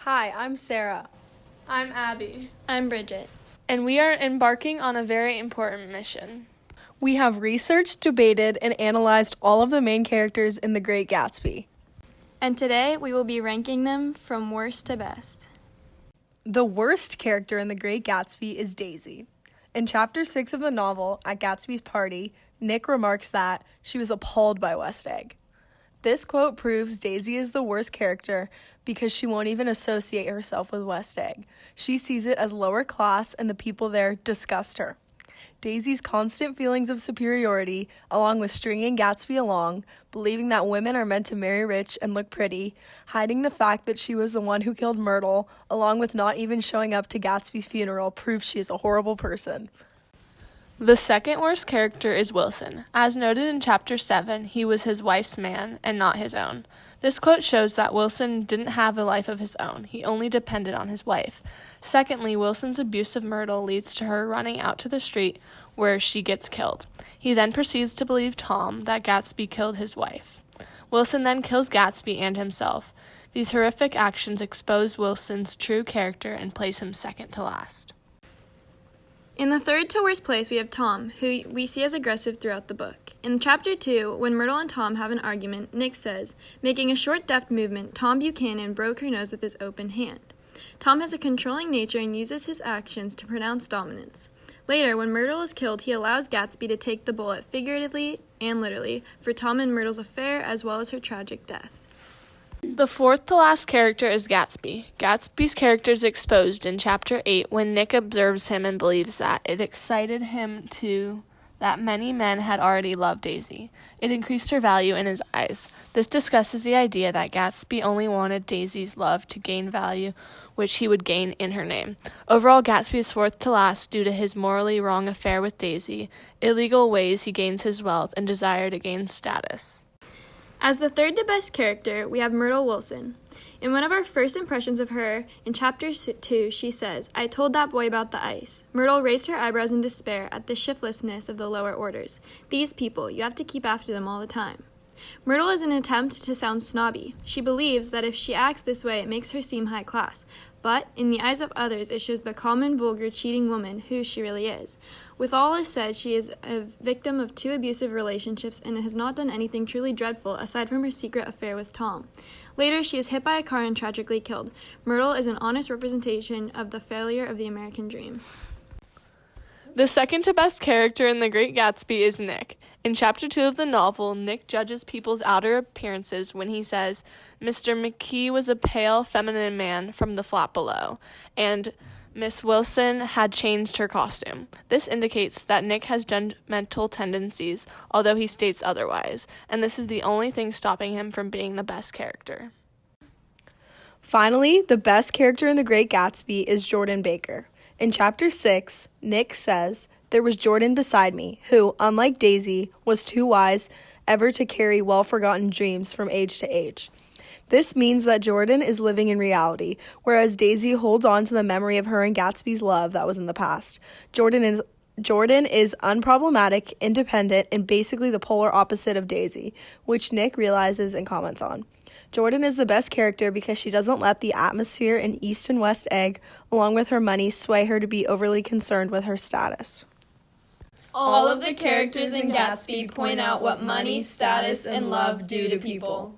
Hi, I'm Sara. I'm Abby. I'm Bridget. And we are embarking on a very important mission. We have researched, debated, and analyzed all of the main characters in The Great Gatsby. And today we will be ranking them from worst to best. The worst character in The Great Gatsby is Daisy. In Chapter 6 of the novel, at Gatsby's party, Nick remarks that she was appalled by West Egg. This quote proves Daisy is the worst character because she won't even associate herself with West Egg. She sees it as lower class and the people there disgust her. Daisy's constant feelings of superiority, along with stringing Gatsby along, believing that women are meant to marry rich and look pretty, hiding the fact that she was the one who killed Myrtle, along with not even showing up to Gatsby's funeral, proves she is a horrible person. The second worst character is Wilson. As noted in Chapter 7, he was his wife's man and not his own. This quote shows that Wilson didn't have a life of his own. He only depended on his wife. Secondly, Wilson's abuse of Myrtle leads to her running out to the street where she gets killed. He then proceeds to believe Tom that Gatsby killed his wife. Wilson then kills Gatsby and himself. These horrific actions expose Wilson's true character and place him second to last. In the third to worst place, we have Tom, who we see as aggressive throughout the book. In Chapter 2, when Myrtle and Tom have an argument, Nick says, making a short, deft movement, Tom Buchanan broke her nose with his open hand. Tom has a controlling nature and uses his actions to pronounce dominance. Later, when Myrtle is killed, he allows Gatsby to take the bullet figuratively and literally for Tom and Myrtle's affair as well as her tragic death. The fourth to last character is Gatsby. Gatsby's character is exposed in Chapter 8 when Nick observes him and believes that it excited him that many men had already loved Daisy. It increased her value in his eyes. This discusses the idea that Gatsby only wanted Daisy's love to gain value, which he would gain in her name. Overall, Gatsby is fourth to last due to his morally wrong affair with Daisy, illegal ways he gains his wealth, and desire to gain status. As the third to best character, we have Myrtle Wilson. In one of our first impressions of her, in Chapter 2, she says, I told that boy about the ice. Myrtle raised her eyebrows in despair at the shiftlessness of the lower orders. These people, you have to keep after them all the time. Myrtle is an attempt to sound snobby. She believes that if she acts this way, it makes her seem high class. But, in the eyes of others, it shows the common, vulgar, cheating woman who she really is. With all is said, she is a victim of 2 abusive relationships and has not done anything truly dreadful aside from her secret affair with Tom. Later, she is hit by a car and tragically killed. Myrtle is an honest representation of the failure of the American dream. The second to best character in The Great Gatsby is Nick. In Chapter 2 of the novel, Nick judges people's outer appearances when he says, Mr. McKee was a pale, feminine man from the flat below, and Miss Wilson had changed her costume. This indicates that Nick has judgmental tendencies, although he states otherwise, and this is the only thing stopping him from being the best character. Finally, the best character in The Great Gatsby is Jordan Baker. In Chapter 6, Nick says, there was Jordan beside me, who, unlike Daisy, was too wise ever to carry well-forgotten dreams from age to age. This means that Jordan is living in reality, whereas Daisy holds on to the memory of her and Gatsby's love that was in the past. Jordan is unproblematic, independent, and basically the polar opposite of Daisy, which Nick realizes and comments on. Jordan is the best character because she doesn't let the atmosphere in East and West Egg, along with her money, sway her to be overly concerned with her status. All of the characters in Gatsby point out what money, status, and love do to people.